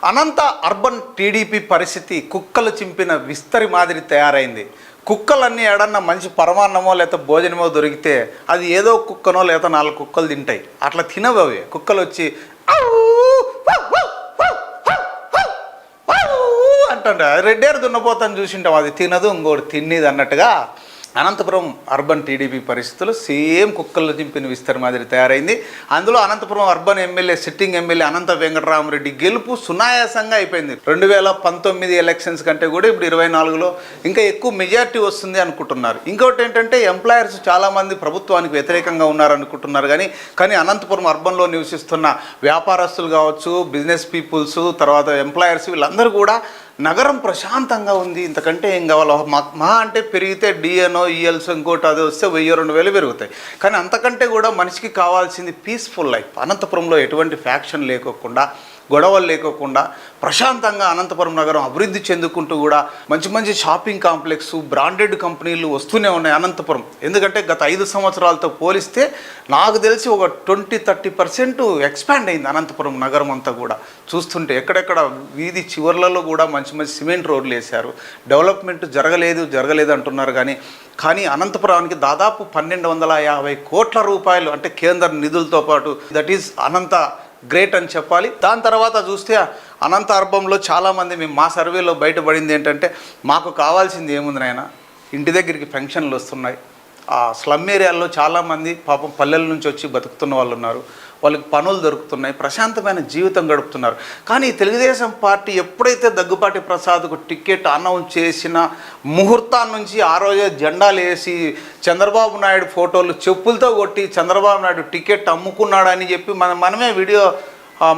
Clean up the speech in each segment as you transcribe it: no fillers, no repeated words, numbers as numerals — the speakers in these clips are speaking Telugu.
అనంత అర్బన్ టీడీపీ పరిస్థితి కుక్కలు చింపిన విస్తరి మాదిరి తయారైంది. కుక్కలన్నీ ఏడన్నా మంచి పరమాన్నమో లేకపోతే భోజనమో దొరికితే అది ఏదో కుక్కనో లేకపోతే 4 కుక్కలు తింటాయి. అట్లా తినవు అవి. కుక్కలు వచ్చి అంటుంటా. రెడ్డేరు దున్నపోతాను చూసింటాం, అది తినదు ఇంకోటి తినేది అన్నట్టుగా అనంతపురం అర్బన్ టీడీపీ పరిస్థితులు సేమ్ కుక్కల్లో చింపిన విస్తరి మాదిరి తయారైంది. అందులో Anantapuram urban MLA sitting MLA Anantha Venkatarami Reddy గెలుపు సునాయాసంగా అయిపోయింది. 2019 ఎలక్షన్స్ కంటే కూడా ఇప్పుడు 24లో ఇంకా ఎక్కువ మెజారిటీ వస్తుంది అనుకుంటున్నారు. ఇంకోటి ఏంటంటే ఎంప్లాయర్స్ చాలామంది ప్రభుత్వానికి వ్యతిరేకంగా ఉన్నారనుకుంటున్నారు. కానీ అనంతపురం అర్బన్లో నివసిస్తున్న వ్యాపారస్తులు కావచ్చు, బిజినెస్ పీపుల్స్, తర్వాత ఎంప్లాయర్స్ వీళ్ళందరూ కూడా నగరం ప్రశాంతంగా ఉంది, ఇంతకంటే ఏం కావాలో. మా అంటే పెరిగితే డిఎనో ఈఎల్స్ ఇంకోటి అది వస్తే 1000-2000 పెరుగుతాయి. కానీ అంతకంటే కూడా మనిషికి కావాల్సింది పీస్ఫుల్ లైఫ్. అనంతపురంలో ఎటువంటి ఫ్యాక్షన్ లేకోకుండా, గొడవలు లేకోకుండా ప్రశాంతంగా అనంతపురం నగరం అభివృద్ధి చెందుకుంటూ కూడా మంచి మంచి షాపింగ్ కాంప్లెక్స్, బ్రాండెడ్ కంపెనీలు వస్తూనే ఉన్నాయి అనంతపురం. ఎందుకంటే గత 5 సంవత్సరాలతో పోలిస్తే నాకు తెలిసి ఒక 20-30% ఎక్స్పాండ్ అయింది అనంతపురం నగరం అంతా కూడా. చూస్తుంటే ఎక్కడెక్కడ వీధి చివర్లలో కూడా మంచి మంచి సిమెంట్ రోడ్లు వేశారు. డెవలప్మెంట్ జరగలేదు అంటున్నారు. కానీ అనంతపురానికి దాదాపు 1250 కోట్ల రూపాయలు అంటే కేంద్ర నిధులతో పాటు, దట్ ఈజ్ అనంత గ్రేట్ అని చెప్పాలి. దాని తర్వాత చూస్తే అనంత అర్బంలో చాలామంది మా సర్వేలో బయటపడింది ఏంటంటే, మాకు కావాల్సింది ఏముంది నాయన, ఇంటి దగ్గరికి ఫంక్షన్లు వస్తున్నాయి. ఆ స్లమ్ ఏరియాల్లో చాలామంది పాపం పల్లెల నుంచి వచ్చి బతుకుతున్న వాళ్ళు ఉన్నారు, వాళ్ళకి పనులు దొరుకుతున్నాయి, ప్రశాంతమైన జీవితం గడుపుతున్నారు. కానీ తెలుగుదేశం పార్టీ ఎప్పుడైతే దగ్గుపాటి ప్రసాద్కు టికెట్ అనౌన్స్ చేసిన ముహూర్తాన్ని నుంచి ఆ రోజే జెండాలు వేసి చంద్రబాబు నాయుడు ఫోటోలు చెప్పులతో కొట్టి చంద్రబాబు నాయుడు టికెట్ అమ్ముకున్నాడని చెప్పి మనమే వీడియో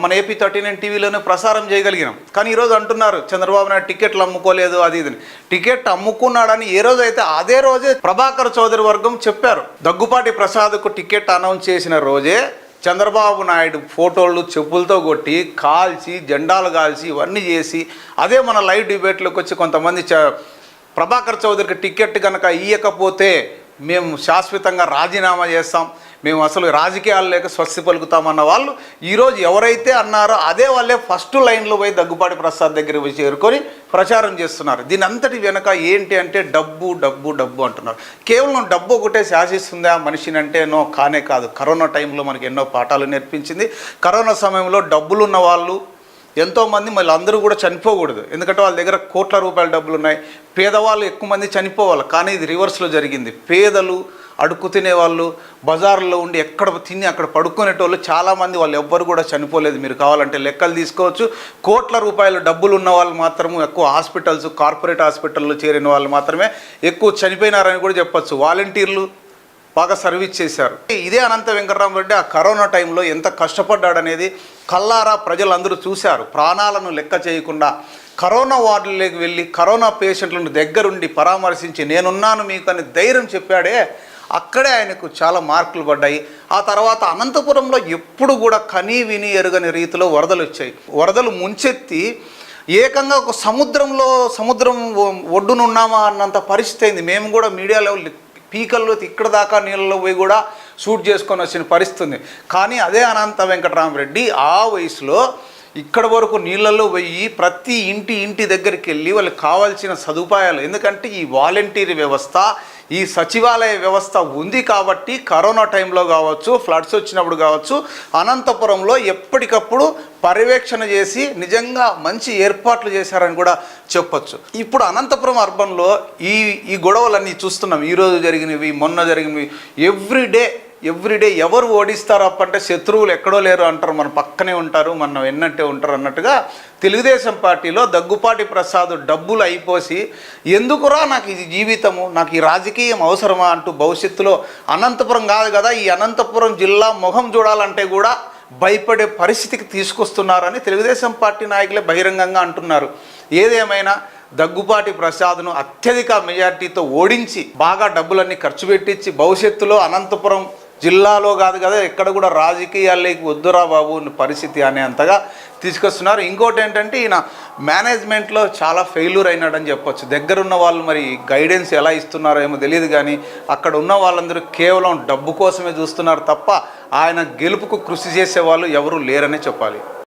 మన ఏపీ 39 టీవీలోనే ప్రసారం చేయగలిగినాం. కానీ ఈరోజు అంటున్నారు చంద్రబాబు నాయుడు టికెట్లు అమ్ముకోలేదు అది ఇది. టికెట్ అమ్ముకున్నాడని ఏ రోజు అయితే అదే రోజే ప్రభాకర్ చౌదరి వర్గం చెప్పారు. దగ్గుపాటి ప్రసాద్కు టికెట్ అనౌన్స్ చేసిన రోజే చంద్రబాబు నాయుడు ఫోటోలు చెప్పులతో కొట్టి కాల్చి జెండాలు కాల్చి ఇవన్నీ చేసి, అదే మన లైవ్ డిబేట్లోకి వచ్చి కొంతమంది ప్రభాకర్ చౌదరికి టికెట్ కనుక ఇయ్యకపోతే మేము శాశ్వతంగా రాజీనామా చేస్తాం, మేము అసలు రాజకీయాలు లేక స్వస్తి పలుకుతామన్న వాళ్ళు ఈరోజు ఎవరైతే అన్నారో అదే వాళ్ళే ఫస్ట్ లైన్లో పోయి దగ్గుపాటి ప్రసాద్ దగ్గర పోయి చేరుకొని ప్రచారం చేస్తున్నారు. దీని అంతటి వెనక ఏంటి అంటే డబ్బు డబ్బు డబ్బు అంటున్నారు. కేవలం డబ్బు ఒకటే శాసిస్తుందా మనిషిని అంటే నో, కానే కాదు. కరోనా టైంలో మనకి ఎన్నో పాఠాలు నేర్పించింది. కరోనా సమయంలో డబ్బులు ఉన్న వాళ్ళు ఎంతోమంది మళ్ళీ అందరూ కూడా చనిపోకూడదు, ఎందుకంటే వాళ్ళ దగ్గర కోట్ల రూపాయల డబ్బులు ఉన్నాయి. పేదవాళ్ళు ఎక్కువ మంది చనిపోవాలి, కానీ ఇది రివర్స్లో జరిగింది. పేదలు, అడుక్కు తినేవాళ్ళు, బజార్లో ఉండి ఎక్కడ తిని అక్కడ పడుకునేటోళ్ళు చాలామంది, వాళ్ళు ఎవ్వరు కూడా చనిపోలేదు. మీరు కావాలంటే లెక్కలు తీసుకోవచ్చు. కోట్ల రూపాయల డబ్బులు ఉన్న వాళ్ళు మాత్రమే ఎక్కువ హాస్పిటల్స్, కార్పొరేట్ హాస్పిటల్లో చేరిన వాళ్ళు మాత్రమే ఎక్కువ చనిపోయినారని కూడా చెప్పచ్చు. వాలంటీర్లు బాగా సర్వీస్ చేశారు. ఇదే అనంత వెంకటరామరెడ్డి ఆ కరోనా టైంలో ఎంత కష్టపడ్డాడనేది కల్లారా ప్రజలందరూ చూశారు. ప్రాణాలను లెక్క చేయకుండా కరోనా వార్డులోకి వెళ్ళి కరోనా పేషెంట్లను దగ్గరుండి పరామర్శించి నేనున్నాను మీకు అని ధైర్యం చెప్పాడే, అక్కడే ఆయనకు చాలా మార్కులు పడ్డాయి. ఆ తర్వాత అనంతపురంలో ఎప్పుడు కూడా కనీ విని ఎరుగని రీతిలో వరదలు వచ్చాయి. వరదలు ముంచెత్తి ఏకంగా ఒక సముద్రం ఒడ్డున ఉన్నామా అన్నంత పరిస్థితి అయింది. మేము కూడా మీడియాలో పీకల్లో ఇక్కడ దాకా నీళ్ళలో పోయి కూడా షూట్ చేసుకొని వచ్చిన పరిస్థితి ఉంది. కానీ అదే అనంత వెంకటరామరెడ్డి ఆ వయసులో ఇక్కడ వరకు నీళ్ళల్లో పోయి ప్రతి ఇంటి దగ్గరికి వెళ్ళి వాళ్ళకి కావాల్సిన సదుపాయాలు, ఎందుకంటే ఈ వాలంటీర్ వ్యవస్థ, ఈ సచివాలయ వ్యవస్థ ఉంది కాబట్టి కరోనా టైంలో కావచ్చు, ఫ్లడ్స్ వచ్చినప్పుడు కావచ్చు, అనంతపురంలో ఎప్పటికప్పుడు పర్యవేక్షణ చేసి నిజంగా మంచి ఏర్పాట్లు చేశారని కూడా చెప్పచ్చు. ఇప్పుడు అనంతపురం అర్బన్లో ఈ గొడవలన్నీ చూస్తున్నాం. ఈరోజు జరిగినవి, మొన్న జరిగినవి, ఎవ్రీడే ఎవరు ఓడిస్తారు అప్పంటే శత్రువులు ఎక్కడో లేరు అంటారు, మన పక్కనే ఉంటారు, మనం ఎన్నట్టే ఉంటారు అన్నట్టుగా తెలుగుదేశం పార్టీలో దగ్గుపాటి ప్రసాద్ డబ్బులు అయిపోసి ఎందుకురా నాకు ఇది జీవితము, నాకు ఈ రాజకీయం అవసరమా అంటూ భవిష్యత్తులో అనంతపురం కాదు కదా ఈ అనంతపురం జిల్లా మొహం చూడాలంటే కూడా భయపడే పరిస్థితికి తీసుకొస్తున్నారని తెలుగుదేశం పార్టీ నాయకులే బహిరంగంగా అంటున్నారు. ఏదేమైనా దగ్గుపాటి ప్రసాద్ను అత్యధిక మెజార్టీతో ఓడించి బాగా డబ్బులన్నీ ఖర్చు పెట్టించి భవిష్యత్తులో అనంతపురం జిల్లాలో కాదు కదా ఎక్కడ కూడా రాజకీయాల్లోకి వద్దురా బాబు పరిస్థితి అనేంతగా తీసుకొస్తున్నారు. ఇంకోటి ఏంటంటే ఈయన మేనేజ్మెంట్లో చాలా ఫెయిల్యూర్ అయినాడని చెప్పొచ్చు. దగ్గరున్న వాళ్ళు మరి గైడెన్స్ ఎలా ఇస్తున్నారో ఏమో తెలియదు, కానీ అక్కడ ఉన్న వాళ్ళందరూ కేవలం డబ్బు కోసమే చూస్తున్నారు తప్ప ఆయన గెలుపుకు కృషి చేసే వాళ్ళు ఎవరూ లేరనే చెప్పాలి.